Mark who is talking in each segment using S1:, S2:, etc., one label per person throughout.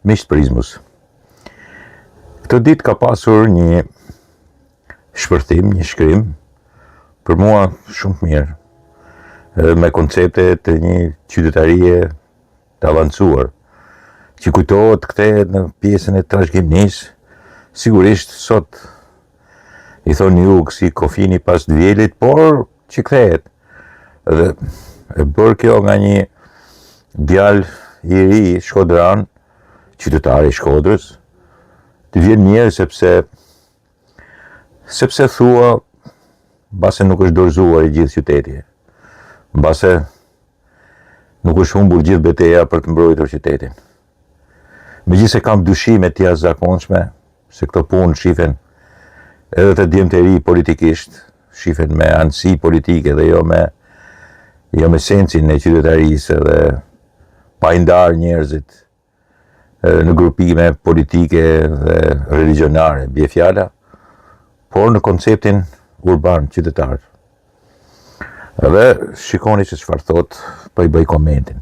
S1: Miqtë Prizmus. Këtë ditë ka pasur një shpërthim, një shkrim, për mua shumë mirë, me koncepte të një qytetarie të avancuar, që kujtohet kthehet në pjesën e trashëgimisë. Sigurisht sot i thonë ju si kofini pas dvjelit, por që kthehet. Dhe e bërë kjo nga një djalë i ri shkodran, qytetari i Shkodrës, të vjen mirë sepse thua mbase nuk është dorëzuar i gjithë qyteti, mbase nuk është humbur gjithë betejë për të mbrojtur qytetin. Megjithëse kam dyshime të jashtëzakonshme se këto punë shifen edhe të djemtë të ri politikisht, shifen me anësi politike dhe jo me sensin e qytetarisë dhe pa i ndarë njerëzit në grupime politike dhe religionare, bie fjala, por në konceptin urban qytetar. Dhe shikoni se çfarë thot, po i bëj komentin.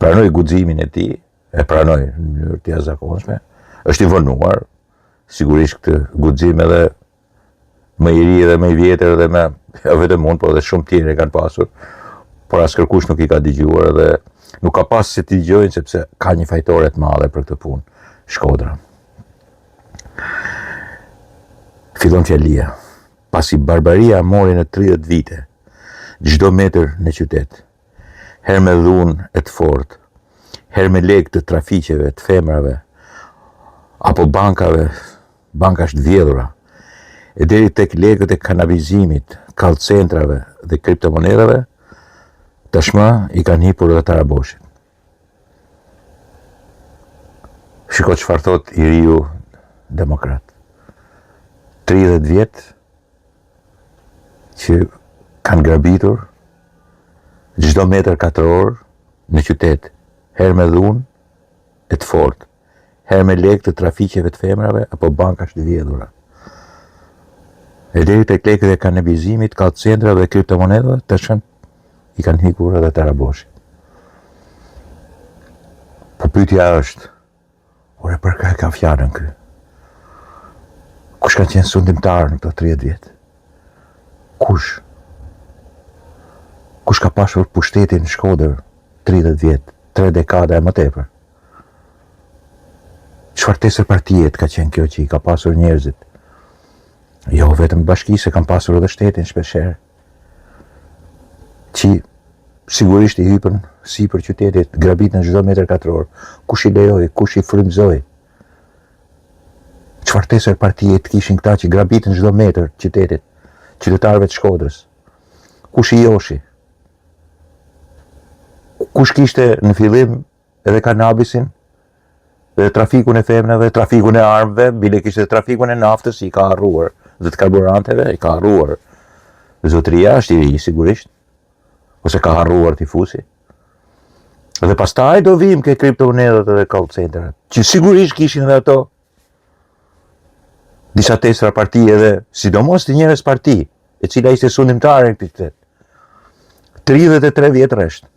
S1: Pranoj guximin e tij, e pranoj në mënyrë të jashtëzakonshme. Është i vonuar, sigurisht këtë guxim edhe më i ri dhe më i vjetër dhe me jo vetëm unë, por edhe shumë tjerë e kanë pasur, por as kërkush nuk i ka dëgjuar dhe nuk ka pas se t'i dëgjojnë sepse ka një fajtore të madhe për këtë punë, Shkodra. Fillon fjalia. Pasi barbaria mori në 30 vite, çdo metër në qytet, herë me dhunë e të fortë, herë me lekë të trafiqeve, të femrave, apo bankash të vjedhura, e deri tek lekët e kanabizimit, call-centrave dhe kriptomonedave, tashmë i kanë hipur edhe taraboshit. Shiko çfarë thot i riu demokrat. 30 vjet që kanë grabitur çdo metër katror në qytet, herë me dhunë e të fortë, herë me lekë të trafiqeve të femrave apo bankash të vjedhura. E deri tek lekët e kanabizimit, call-centrave dhe kriptomonedave, tashmë i kanë hikur edhe taraboshi. Po pyetja është, ore për ka e ka fjalën ky? Kush ka qenë sundimtar në këto 30 vjet? Kush? Kush ka pasur pushtetin në Shkodër 30 vjet, 3 dekada e më tepër? Çfarë tesër partijet ka qenë kjo që i ka pasur njerëzit? Jo vetëm bashkisë, se kanë pasur edhe shtetin shpeshherë, që sigurisht i hypën sipër qytetit, grabitën çdo metër katror. Kush i lejoi, kush i frymëzoi? Çfarë tesër partijet kishin këta që grabitën çdo metër qytetit, qytetarëve të Shkodrës? Kush i joshi? Kush kishte në fillim edhe kanabisin, dhe trafikun e femrave, trafikun e armëve, bile kishte trafikun e naftës, i ka harruar, dhe të karburanteve, i ka harruar. Zotëria është i ri, sigurisht, ose ka harruar tifusi. Dhe pastaj do vim ke kriptomonedhat dhe call-centrat, që sigurisht kishin edhe ato disa tesra partije dhe sidomos të njerëz parti, e cila ishte sundimtare në këtë qytet. 33 vjet rresht.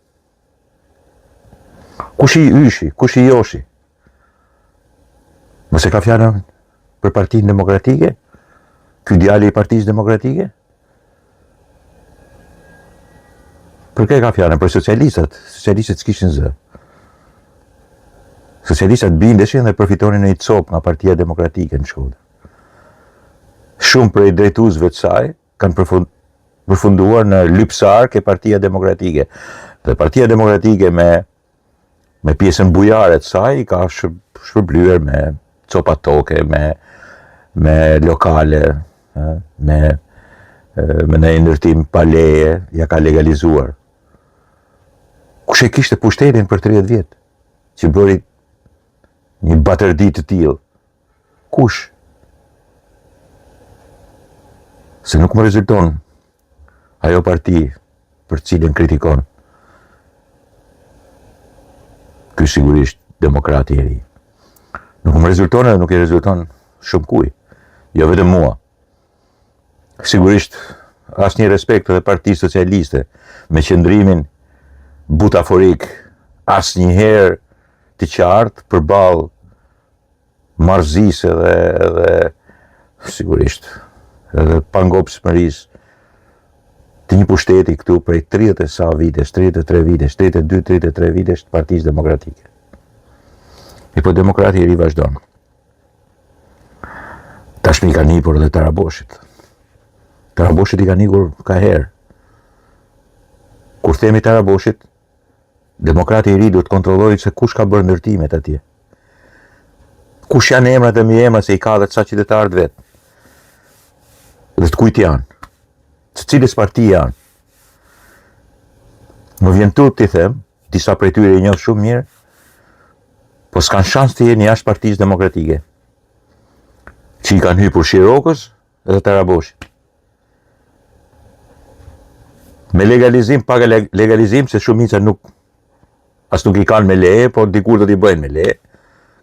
S1: Kush i yshi, kush i joshi? Mos e ka fjalën për Partinë Demokratike? Ky djali i Partisë Demokratike? Për kë ka fjalën? Për socialistët. Socialistët s'kishin zë. Socialistët bindeshin dhe përfitonin në një copë nga Partia Demokratike në Shkodër. Shumë prej drejtuesve të saj kanë përfunduar në lypsark e Partia Demokratike. Dhe Partia Demokratike me pjesën bujare të saj ka shpërblyer me copa toke, me lokale, me në ndërtim pa leje, ja ka legalizuar. Kush e kishte pushtetin për 30 vjet, që bëri një batërdi të tillë? Kush? Se nuk më rezulton ajo parti për cilën kritikon. Ky sigurisht demokrati i ri. Nuk më rezulton edhe nuk i rezulton shumë kuj, jo vetëm mua. Sigurisht asnjë respekt edhe Partisë Socialiste me qëndrimin butaforik, asnjëherë të qartë përballë marrëzisë edhe sigurisht edhe pangopshmërisë të një pushteti këtu prej 30 e sa vitesh, 33 vitesh, 32-33 vitesh të Partisë Demokratike. E po demokrati i ri vazhdon. Tashmi ka nikur edhe Taraboshit. Taraboshit i ka nikur ka herë. Kur themi Taraboshit, demokrati i ri duhet kontrollojë se kush ka bërë ndërtimet atje. Kush janë emrat e emrat se i ka dhe ca qytetarët vet. Dhe të kujt janë. Të cilës parti janë. Më vjen turp t'i them, disa prej tyre i njoh shumë mirë, po s'kan shans të jenë jashtë Partisë Demokratike. Që i kanë hyrë Shirokës edhe Taraboshit. Me legalizim, paga legalizim, se shumica as nuk i kanë me leje, po dikur do t'i bëjnë me leje.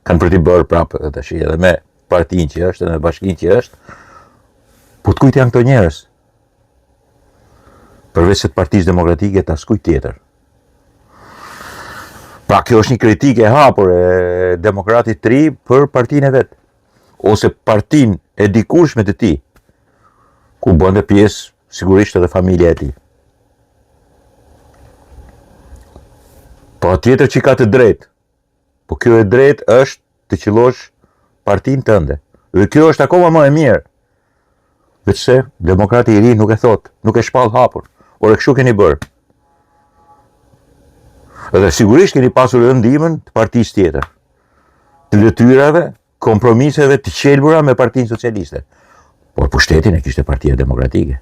S1: Kanë për t'i bërë prapë edhe me partinë që është, edhe me bashkinë që është. Po t'kujt janë këto njerëz? Përveç se të Partisë Demokratike të askujt tjetër. Pra kjo është një kritikë e hapur e demokratit të ri për partinë e vet, ose partinë e dikurshme të tij, ku bënte pjesë sigurisht edhe familja e tij. Po tjetër që ka të drejtë, po kjo e drejtë është të qellosh partinë tënde. Dhe kjo është akoma më e mirë. Veçse demokrati i ri nuk e thot, nuk e shpall hapur. Por e kështu keni bërë. Edhe sigurisht keni pasur edhe ndihmën të partisë tjetër. Të detyrave, kompromiseve të qelbura me Partinë Socialiste. Por pushtetin e kishte Partia Demokratike.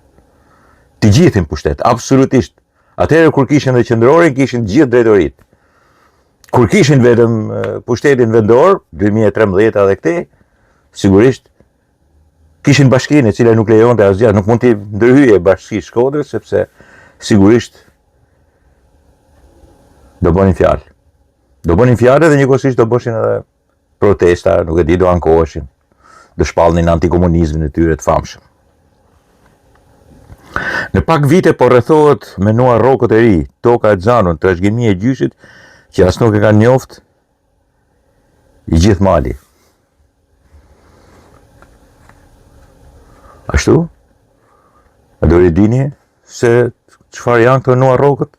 S1: Të gjithin pushtet, absolutisht. Atëherë kur kishin dhe qendrorin, kishin gjithë drejtoritë. Kur kishin vetëm pushtetin vendor, 2013 edhe këtej, sigurisht kishin bashkinë e cila nuk lejonte asgjë, nuk mund të ndërhyje bashkisë Shkodrës, sepse sigurisht do bënin fjalë. Do bënin fjalë dhe njëkohësisht do bëshin edhe protesta, nuk e di, do ankoheshin, do shpallnin antikomunizmin e tyre të famshëm. Në pak vite po rrethohet me nuar rrokët e ri, toka e Xhanun, trashëgimia e gjyshit që as nuk e kanë njoft i gjithë mali. Ashtu? A do i dini se çfarë janë këto nuar rrokët?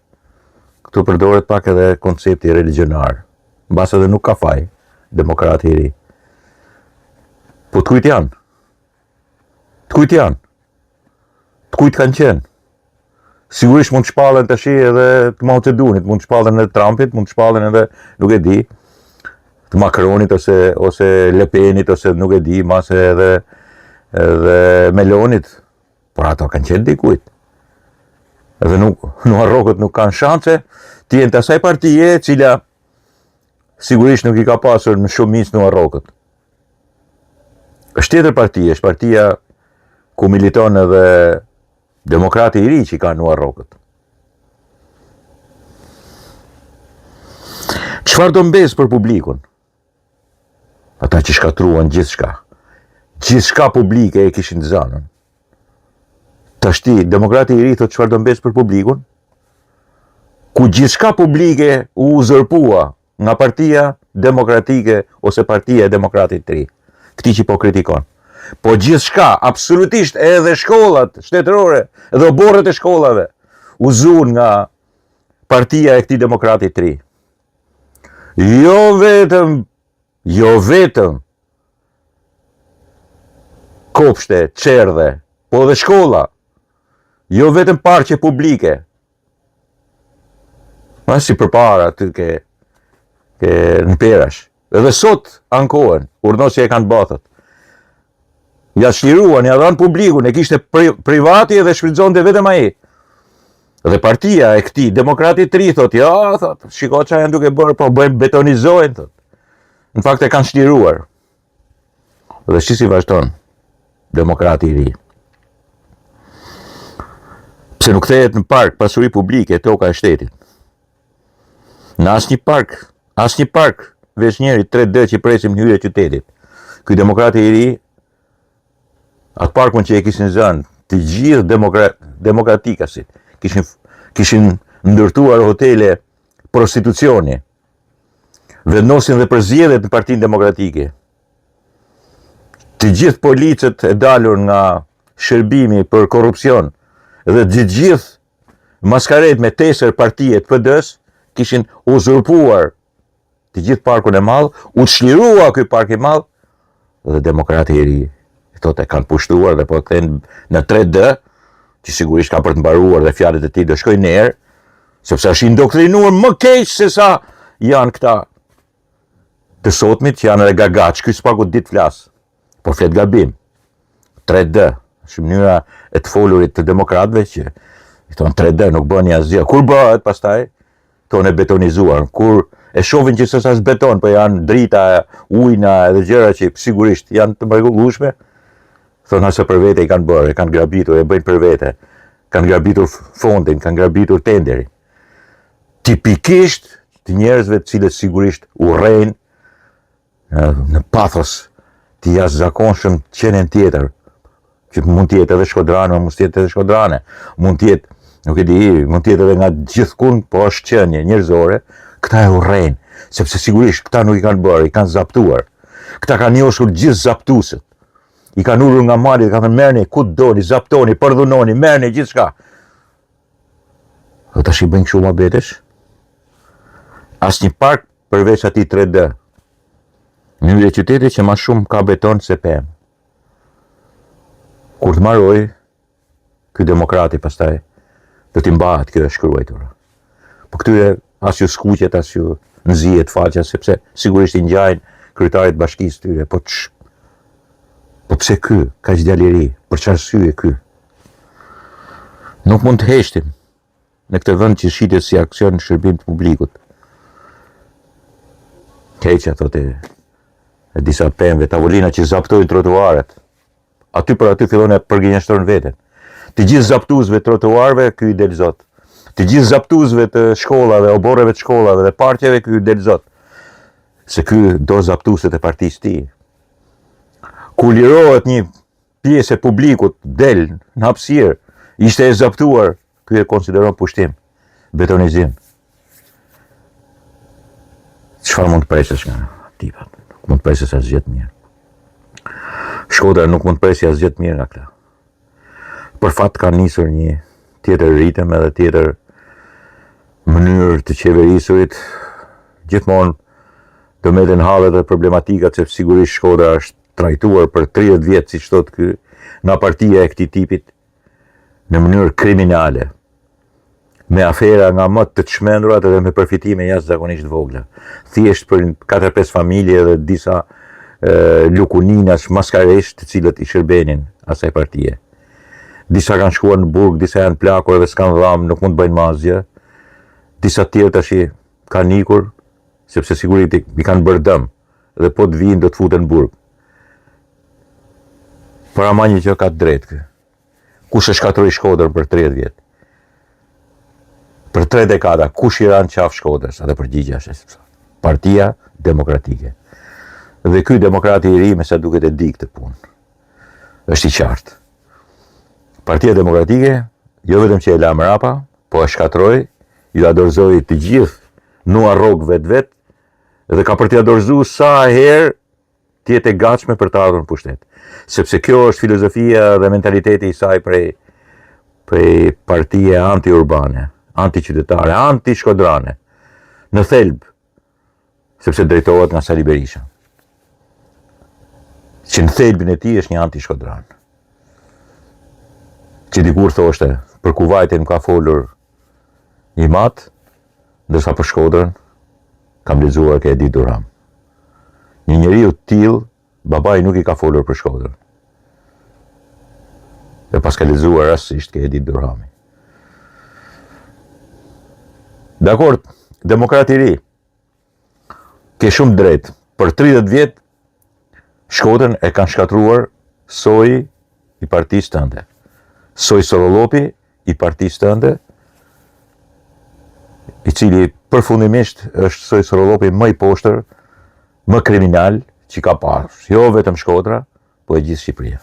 S1: Këtu përdoret pak edhe koncepti religionar. Mbas edhe nuk ka faj, demokrati i ri. Po të kujt janë? Të kujt janë? Të kujt kanë qenë? Sigurisht mund të shpallen tash edhe të Mao Zedongit, mund të shpallen edhe Trumpit, mund të shpallen edhe, nuk e di, të Macronit ose Le Penit ose nuk e di, mase edhe Melonit, por ato kanë qenë dikujt. Edhe nuar rrokët nuk kanë shanse të jenë të asaj partije cila sigurisht nuk i ka pasur në shumicë nuar rrokët. Është tjetër partije, është partia ku militon edhe demokrati i ri që i ka nuar rrokët. Çfarë do mbes për publikun? Ata që shkatruan gjithçka. Gjithçka publike e kishin Xhanun. Tashti, demokrati i ri thot çfarë do mbes për publikun? Ku gjithçka publike u uzurpua nga Partia Demokratike ose Partia e Demokratit të ri. Këti që po kritikon. Po gjithçka, absolutisht edhe shkollat shtetërore, edhe oborret e shkollave u zuan nga Partia e këtij demokratit të ri. Jo vetëm kopshte, çerdhe, po edhe shkolla. Jo vetëm parqe publike. Ma si përpara ty ke në Perash. Edhe sot ankohen, urdhnos që e kanë batët. Ja shliruan, ja dhanë publikun, e kishte privati edhe shfrytëzonte vetëm ai. Dhe partia e këtij demokratit të ri thot, ja, thot, shiko çfarë janë duke bërë, po betonizojnë, thot. Në fakt e kanë shliruar. Dhe si vazhdon demokrati i ri. Pse nuk kthehet në park pasuri publike toka e shtetit. Në asnjë park veç njëri 3D që presim hyrje e qytetit. Ky demokrati i ri, atë parkun që e kishin zënë të gjithë demokratikasit, kishin ndërtuar hotele prostitucioni. vendosin dhe për zgjedhjet në Partinë Demokratike. Të gjithë policët e dalur nga shërbimi për korrupsion dhe të gjithë maskaret me tesër partije të PD-s kishin uzurpuar të gjithë parkun e madh, u çlirua ky park i madh dhe demokratë i ri këto e kanë pushtuar dhe po e kthejnë në 3D, që sigurisht ka për të mbaruar dhe fjalët e tij do shkojnë në erë, sepse është indoktrinuar më keq se sa janë këta të sotmit që janë edhe gagaç. Ky s'paku ditë flas, po flet gabim. 3D, është mënyra e të folurit të demokratëve që i thonë 3D nuk bën asgjë. Kur bëhet pastaj tonë e betonizuar, kur e shohin që s'është as beton, po janë drita, ujna edhe gjëra që sigurisht janë të mrekullueshme, thonë asa për vete i kanë bërë, e kanë grabitur, e bëjnë për vete, kanë grabitur fondin, kanë grabitur tenderin. Tipikisht të njerëzve të cilët sigurisht urrejnë në pathos të jashtëzakonshëm qenën tjetër, që mund të jetë edhe shkodrane, mund të jetë edhe shkodrane, mund të jetë, nuk e di, mund të jetë edhe nga gjithkund, po është qenie njerëzore, këta e urrejnë, sepse sigurisht këta nuk i kanë bërë, i kanë zaptuar. Këta kanë njohur gjithë zaptuesit. I kanë urur nga mali dhe kanë thënë merrni ku doni, zaptoni, përdhunoni, merrni gjithçka. Do tash i bëjnë kështu mohabetesh. Asnjë park përveç atij 3D. Në një qyteti që më shumë ka beton se pemë. Kur të mbaroj, ky demokrati pastaj do t'i mbahet kjo e shkruajtur. Po këtyre as ju skuqet, as ju nxihet faqja, sepse sigurisht i ngjajnë kryetarit bashkisë tyre, po pse ky, kaq djalë i ri, për çfarë arsye ky? Nuk mund të heshtim në këtë vend që shitet si aksion në shërbim të publikut. Keqja thotë e disa pemëve, tavolina që zaptojnë trotuaret. Aty për aty fillon e përgjigjeshtrojnë veten. Të gjithë zaptuesve të trotuarve ky i del zot. Të gjithë zaptuesve të shkollave, oborreve të shkollave dhe parqeve ky i del zot. Se ky do zaptuesit e partisë të tij. Kur lirohet një pjesë e publikut del në hapësirë, ishte e zaptuar, ky e konsideron pushtim, betonizim. Çfarë mund të presësh nga tipat? Nuk mund të presësh asgjë të mirë. Shkodra nuk mund të presë asgjë të mirë nga këta. Për fat ka nisur një tjetër ritëm edhe tjetër mënyrë të qeverisurit. Gjithmonë do meten hallet dhe problematikat, sepse sigurisht Shkodra është trajtuar për 30 vjet, siç thotë ky, nga partia e këtij tipit në mënyrë kriminale, me afera nga më të çmendurat edhe me përfitime jashtëzakonisht vogla. Thjesht për 4-5 familje dhe disa lukuninas maskaresh të cilët i shërbenin asaj partie. Disa kanë shkuar në burg, disa janë plakur dhe s'kan dham, nuk mund të bëjnë asgjë. Disa tjerë tash kanë ikur, sepse sigurisht i kanë bërë dëm dhe po të vinë do të futen në burg. Por ama një që ka të drejtë kë. Kush e shkatroi Shkodrën për 30 vjet? Për 3 dekada, kush i ran qafë Shkodrës? Atë përgjigja është Partia Demokratike. Dhe ky demokrati i ri me sa duket e di këtë punë. Është i qartë. Partia Demokratike, jo vetëm që e la mrapa, po e shkatroi, ju a dorëzoi të gjithë nua rrog vet, dhe ka për t'i dorëzuar sa herë të jetë e gatshme për të ardhur në pushtet. Sepse kjo është filozofia dhe mentaliteti i saj prej partije anti-urbane, anti-qytetare, anti-shkodrane, në thelb, sepse drejtohet nga Sali Berisha, që në thelbin e tij është një anti-shkodran. Që dikur thoshte, për Kuvajtin ka folur i mat, ndërsa për Shkodrën kam lexuar ke Edi Durham. Një njeriu të tillë, babai nuk i ka folur për Shkodrën. Dhe pas ka lexuar rastësisht ke Edi Durhami. Dakord, demokrati i ri, ke shumë drejt. Për 30 vjet Shkodrën e kanë shkatruar soji i partisë tënde. Soj Sorollopi i partisë tënde, i cili përfundimisht është Soj Sorollopi më i poshtër, më kriminal që ka parë, jo vetëm Shkodra, po e gjithë Shqipëria.